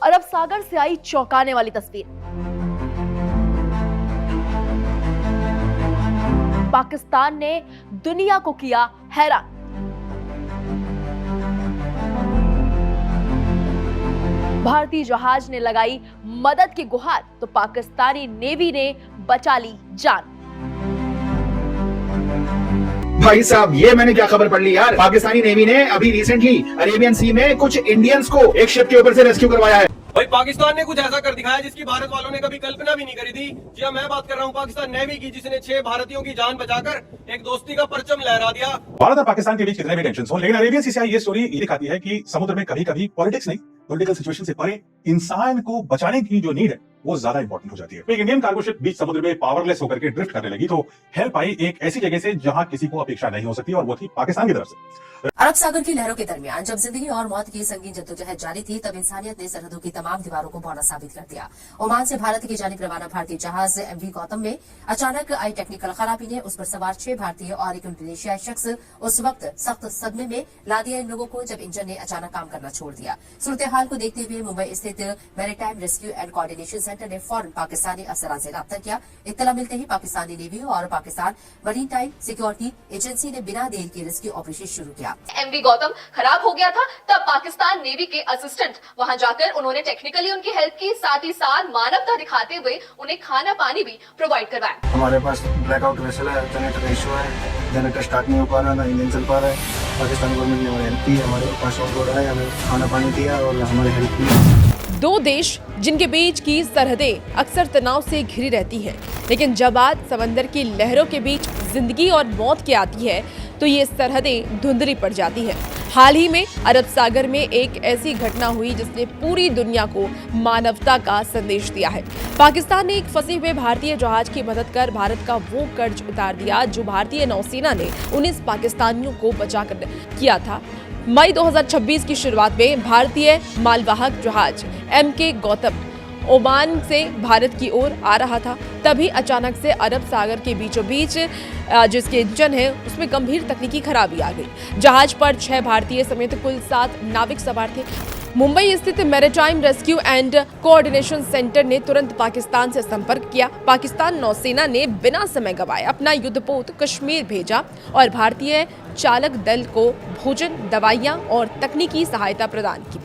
अरब सागर से आई चौंकाने वाली तस्वीर। पाकिस्तान ने दुनिया को किया हैरान। भारतीय जहाज ने लगाई मदद की गुहार तो पाकिस्तानी नेवी ने बचा ली जान। भाई साहब, ये मैंने क्या खबर पढ़ ली यार। पाकिस्तानी नेवी ने अभी रिसेंटली अरेबियन सी में कुछ इंडियंस को एक शिप के ऊपर से रेस्क्यू करवाया है। भाई पाकिस्तान ने कुछ ऐसा कर दिखाया जिसकी भारत वालों ने कभी कल्पना भी नहीं करी थी। जी हाँ, मैं बात कर रहा हूँ पाकिस्तान नेवी की, जिसने 6 भारतीयों की जान बचाकर एक दोस्ती का परचम लहरा दिया। भारत और पाकिस्तान के बीच कितने भी टेंशन हो, लेकिन अरेबियन सी से ये स्टोरी ये दिखाती है कि समुद्र में कभी कभी पॉलिटिक्स नहीं, पॉलिटिकल सिचुएशन से परे इंसान को बचाने की जो नीड है वो ज्यादा इंपॉर्टेंट हो जाती है। एक इंडियन कार्गो शिप बीच समुद्र में पावरलेस होकर के ड्रिफ्ट करने लगी तो हेल्प आई एक ऐसी जगह से जहां किसी को अपेक्षा नहीं हो सकती, और वो थी पाकिस्तान की तरफ से। अरब सागर की लहरों के दरमियान जब जिंदगी और मौत की संगीन जद्दोजहद जारी थी, तब इंसानियत ने सरहदों की तमाम दीवारों को बौना साबित कर दिया। ओमान से भारत की जानिब रवाना भारतीय जहाज एमवी गौतम में अचानक आई टेक्निकल खराबी ने उस पर सवार 6 भारतीय और एक इंडोनेशियाई शख्स उस वक्त सख्त सदमे में ला दिया इन लोगों को जब इंजन ने अचानक काम करना छोड़ दिया। सूरत हाल को देखते हुए मुंबई स्थित maritime rescue and coordination centre ने फौरन पाकिस्तानी अफसरान से राब्ता किया। इत्तला मिलते ही पाकिस्तानी नेवी और Pakistan marine time security agency ने बिना देर के रेस्क्यू ऑपरेशन शुरू किया। एमवी गौतम खराब हो गया था, तब पाकिस्तान नेवी के असिस्टेंट वहां जाकर उन्होंने टेक्निकली उनकी हेल्प की, साथ ही साथ मानवता दिखाते हुए उन्हें खाना पानी भी प्रोवाइड करवाया। हमारे पास ब्लैकआउट वेसल है, जनरेटर इशू है, जनरेटर स्टार्ट नहीं हो पा रहा, ना इंजन चल पा रहा है। पाकिस्तान गवर्नमेंट ने हमारी हेल्प की, हमारे पास ऑफ है, हमें खाना पानी दिया और हमारी हेल्प की। दो देश जिनके बीच की सरहदें अक्सर तनाव से घिरी रहती हैं, लेकिन जब बात समंदर की लहरों के बीच जिंदगी और मौत की आती है तो ये सरहदें धुंधली पड़ जाती हैं। हाल ही में अरब सागर में एक ऐसी घटना हुई जिसने पूरी दुनिया को मानवता का संदेश दिया है। पाकिस्तान ने एक फंसे हुए भारतीय जहाज की मदद कर भारत का वो कर्ज उतार दिया जो भारतीय नौसेना ने 19 पाकिस्तानियों को बचाकर किया था। मई 2026 की शुरुआत में भारतीय मालवाहक जहाज एमके गौतम ओमान से भारत की ओर आ रहा था, तभी अचानक से अरब सागर के बीचों बीच जिसके इंजन है उसमें गंभीर तकनीकी खराबी आ गई। जहाज पर 6 भारतीय समेत कुल 7 नाविक सवार थे। मुंबई स्थित maritime rescue and coordination centre ने तुरंत पाकिस्तान से संपर्क किया। पाकिस्तान नौसेना ने बिना समय गंवाए अपना युद्धपोत कश्मीर भेजा और भारतीय चालक दल को भोजन, दवाइयां और तकनीकी सहायता प्रदान की,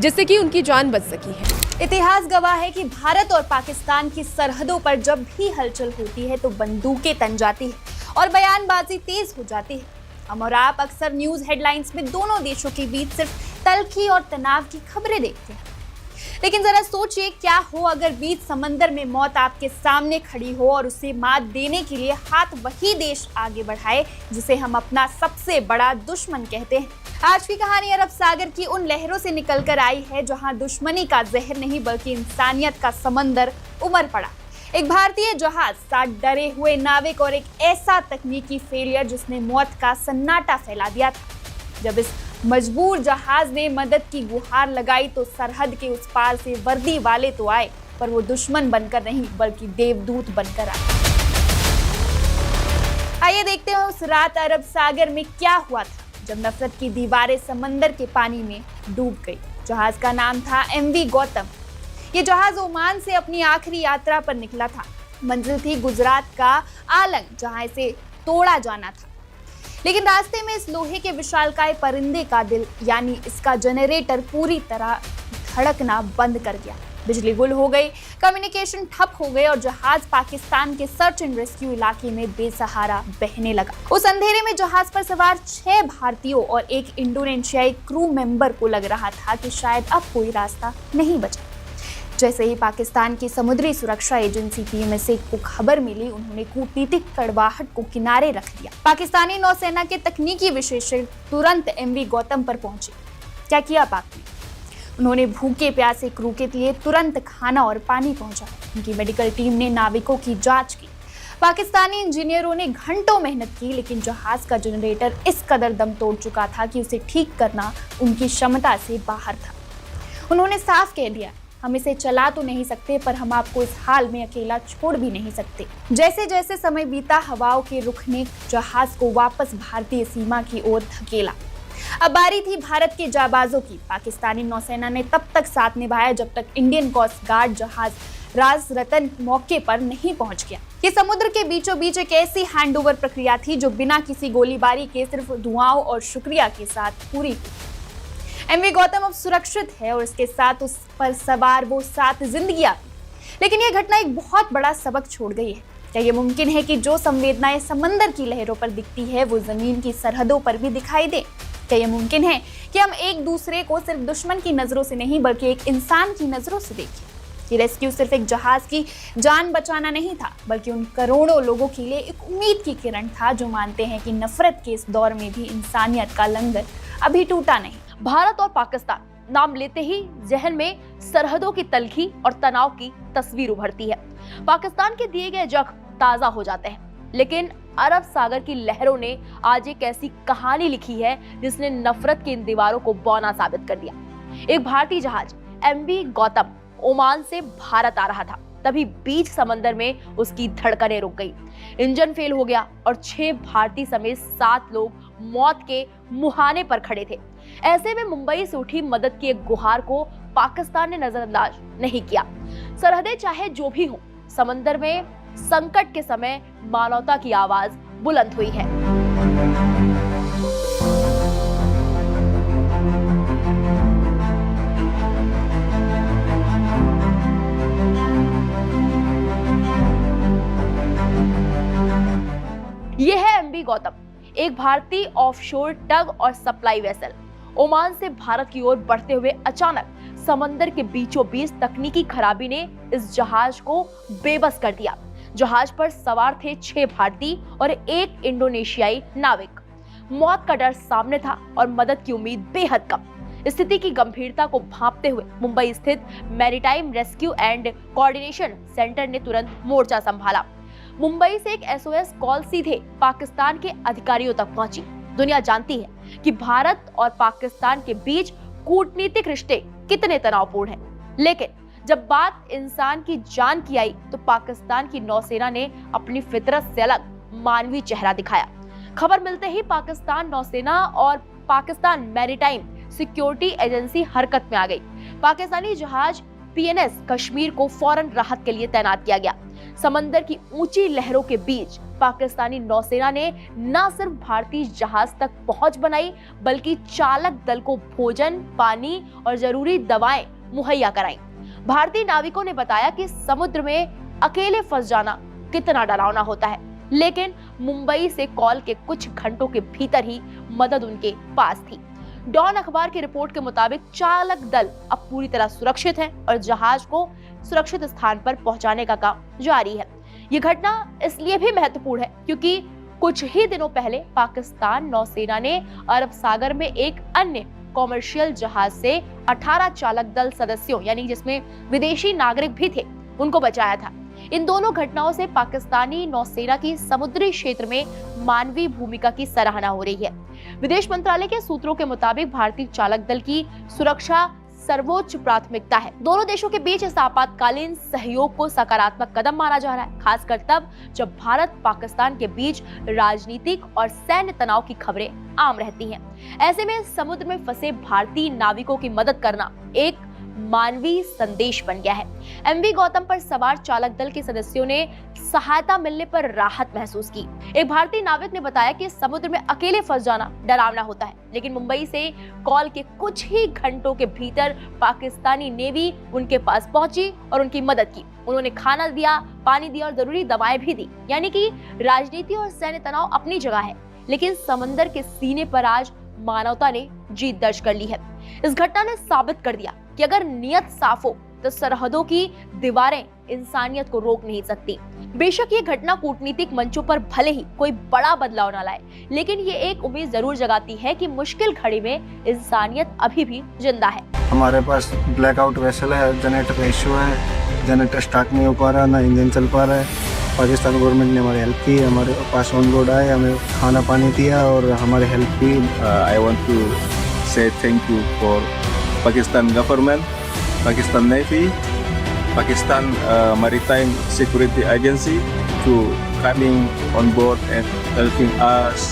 जिससे कि उनकी जान बच सकी है। इतिहास गवाह है कि भारत और पाकिस्तान की सरहदों पर जब भी हलचल होती है तो बंदूकें तन जाती है और बयानबाजी तेज हो जाती है। हम और आप अक्सर न्यूज हेडलाइंस में दोनों देशों के बीच सिर्फ तल्खी और तनाव की खबरें देखते हैं, लेकिन जरा सोचिए क्या हो अगर बीच समंदर में मौत आपके सामने खड़ी हो और उसे मात देने के लिए हाथ वही देश आगे बढ़ाए जिसे हम अपना सबसे बड़ा दुश्मन कहते हैं। आज की कहानी अरब सागर की उन लहरों से निकलकर आई है जहां दुश्मनी का जहर नहीं बल्कि इंसानियत का समंदर उमड़ पड़ा। एक भारतीय जहाज, 7 डरे हुए नाविक और एक ऐसा तकनीकी फेलियर जिसने मौत का सन्नाटा फैला दिया था। जब इस मजबूर जहाज ने मदद की गुहार लगाई तो सरहद के उस पार से वर्दी वाले तो आए, पर वो दुश्मन बनकर नहीं बल्कि देवदूत बनकर आए। आइए देखते हैं उस रात अरब सागर में क्या हुआ था जब नफरत की दीवारें समंदर के पानी में डूब गई। जहाज का नाम था एमवी गौतम। ये जहाज ओमान से अपनी आखिरी यात्रा पर निकला था। मंजिल थी गुजरात का आलंग, जहां इसे तोड़ा जाना था, लेकिन रास्ते में इस लोहे के विशालकाय परिंदे का दिल यानी इसका जनरेटर पूरी तरह धड़कना बंद कर गया। बिजली गुल हो गई, कम्युनिकेशन ठप हो गए और जहाज पाकिस्तान के सर्च एंड रेस्क्यू इलाके में बेसहारा बहने लगा। उस अंधेरे में जहाज पर सवार 6 भारतीयों और एक इंडोनेशियाई क्रू मेंबर को लग रहा था कि शायद अब कोई रास्ता नहीं बचा। जैसे ही पाकिस्तान की समुद्री सुरक्षा एजेंसी PMSA को खबर मिली, उन्होंने कूटनीतिक कड़वाहट को किनारे रख दिया। पाकिस्तानी नौसेना के तकनीकी विशेषज्ञ तुरंत एमवी गौतम पर पहुंचे। क्या किया पाक ने? उन्होंने भूखे प्यासे क्रू के लिए तुरंत खाना और पानी पहुंचाया। उनकी मेडिकल टीम ने नाविकों की जांच की। पाकिस्तानी इंजीनियरों ने घंटों मेहनत की, लेकिन जहाज का जनरेटर इस कदर दम तोड़ चुका था कि उसे ठीक करना उनकी क्षमता से बाहर था। उन्होंने साफ कह दिया, हम इसे चला तो नहीं सकते, पर हम आपको इस हाल में अकेला छोड़ भी नहीं सकते। जैसे जैसे समय बीता, हवाओं के रुख ने जहाज को वापस भारतीय सीमा की ओर धकेला। अब बारी थी भारत के जाबाजों की। पाकिस्तानी नौसेना ने तब तक साथ निभाया जब तक इंडियन कोस्ट गार्ड जहाज राज रतन मौके पर नहीं पहुंच गया। ये समुद्र के बीचों बीच एक ऐसी हैंडओवर प्रक्रिया थी जो बिना किसी गोलीबारी के सिर्फ दुआओं और शुक्रिया के साथ पूरी हुई। एमवी गौतम अब सुरक्षित है और इसके साथ उस पर सवार वो 7 जिंदगियां। लेकिन यह घटना एक बहुत बड़ा सबक छोड़ गई है। क्या ये मुमकिन है कि जो संवेदनाएं समंदर की लहरों पर दिखती है वो जमीन की सरहदों पर भी दिखाई दे? क्या ये मुमकिन है कि हम एक दूसरे को सिर्फ दुश्मन की नजरों से नहीं बल्कि एक इंसान की नजरों से देखें? ये रेस्क्यू सिर्फ एक जहाज की जान बचाना नहीं था, बल्कि उन करोड़ों लोगों के लिए एक उम्मीद की किरण था जो मानते हैं कि नफरत के इस दौर में भी इंसानियत का लंगर अभी टूटा नहीं। भारत और पाकिस्तान नाम लेते ही जहन में सरहदों की तलखी और तनाव की तस्वीर उभरती है। पाकिस्तान के दिए गए जख्म ताजा हो जाते हैं, लेकिन अरब सागर की लहरों ने आज एक ऐसी कहानी लिखी है जिसने नफरत की इन दीवारों को बौना साबित कर दिया। एक भारतीय जहाज एमवी गौतम ओमान से भारत आ रहा था, तभी बीच समंदर में उसकी धड़कनें रुक गई। इंजन फेल हो गया और 6 भारतीय समेत 7 लोग मौत के मुहाने पर खड़े थे। ऐसे में मुंबई से उठी मदद की एक गुहार को पाकिस्तान ने नजरअंदाज नहीं किया। सरहदें चाहे जो भी हो, समंदर में संकट के समय मानवता की आवाज बुलंद हुई है। यह है एमवी गौतम, एक भारतीय ऑफशोर टग और सप्लाई वेसल। ओमान से भारत की ओर बढ़ते हुए अचानक समंदर के बीचों बीच तकनीकी खराबी ने इस जहाज को बेबस कर दिया। जहाज पर सवार थे 6 भारतीय और 1 इंडोनेशियाई नाविक। मौत का डर सामने था और मदद की उम्मीद बेहद कम। स्थिति की गंभीरता को भांपते हुए मुंबई स्थित maritime rescue and coordination centre ने तुरंत मोर्चा संभाला। मुंबई से एक SOS कॉल सीधे पाकिस्तान के अधिकारियों तक पहुंची। दुनिया जानती है कि भारत और पाकिस्तान के बीच कूटनीतिक रिश्ते कितने तनावपूर्ण हैं, लेकिन जब बात इंसान की जान की आई तो पाकिस्तान की नौसेना ने अपनी फितरत से अलग मानवीय चेहरा दिखाया। खबर मिलते ही पाकिस्तान नौसेना और पाकिस्तान मैरीटाइम सिक्योरिटी एजेंसी हरकत में आ गई। पाकिस्तानी जहाज PNS कश्मीर को फौरन राहत के लिए तैनात किया गया। समंदर की ऊंची लहरों के बीच पाकिस्तानी नौसेना ने न सिर्फ भारतीय जहाज तक पहुंच बनाई, बल्कि चालक दल को भोजन, पानी और जरूरी दवाएं मुहैया कराई। भारतीय नाविकों ने बताया कि समुद्र में अकेले फंस जाना कितना डरावना होता है, लेकिन मुंबई से कॉल के कुछ घंटों के भीतर ही मदद उनके पास थी। डॉन अखबार की रिपोर्ट के मुताबिक चालक दल अब पूरी तरह सुरक्षित है और जहाज को सुरक्षित स्थान पर पहुंचाने का काम जारी है। ये घटना इसलिए भी महत्वपूर्ण है क्योंकि कुछ ही दिनों पहले पाकिस्तान नौसेना ने अरब सागर में एक अन्य कॉमर्शियल जहाज से 18 चालक दल सदस्यों, यानी जिसमें विदेशी नागरिक भी थे, उनको बचाया था। इन दोनों घटनाओं से पाकिस्तानी नौसेना की समुद्री क्षेत्र में मानवीय भूमिका की सराहना हो रही है। विदेश मंत्रालय के सूत्रों के मुताबिक भारतीय चालक दल की सुरक्षा सर्वोच्च प्राथमिकता है। दोनों देशों के बीच इस आपातकालीन सहयोग को सकारात्मक कदम माना जा रहा है, खासकर तब जब भारत पाकिस्तान के बीच राजनीतिक और सैन्य तनाव की खबरें आम रहती हैं। ऐसे में समुद्र में फंसे भारतीय नाविकों की मदद करना एक मानवीय संदेश बन गया है। एमवी गौतम पर सवार चालक दल के सदस्यों ने सहायता मिलने पर राहत महसूस की। एक भारतीय नाविक ने बताया कि समुद्र में अकेले फंस जाना डरावना होता है, लेकिन मुंबई से कॉल के कुछ ही घंटों के भीतर पाकिस्तानी नेवी उनके पास पहुंची और उनकी मदद की। उन्होंने खाना दिया, पानी दिया और जरूरी दवाएं भी दी। यानी कि राजनीति और सैन्य तनाव अपनी जगह है, लेकिन समंदर के सीने पर आज मानवता ने जीत दर्ज कर ली है। इस घटना ने साबित कर दिया कि अगर नियत साफ हो तो सरहदों की दीवारें इंसानियत को रोक नहीं सकती। बेशक ये घटना कूटनीतिक मंचों पर भले ही कोई बड़ा बदलाव न लाए, लेकिन ये एक उम्मीद जरूर जगाती है कि मुश्किल घड़ी में इंसानियत अभी भी जिंदा है। हमारे पास ब्लैकआउट वेसल है, जनरेटर का इशू है, जनरेटर स्टार्ट नहीं हो पा रहा, ना इंजन चल पा रहा है। पाकिस्तान गवर्नमेंट ने हमारी हेल्प की, हमारे पास ऑन बोर्ड आए, हमें खाना पानी दिया और हमारे हेल्प की। I want to say thank you for Pakistan government, Pakistan Navy, Pakistan Maritime Security Agency to coming on board and helping us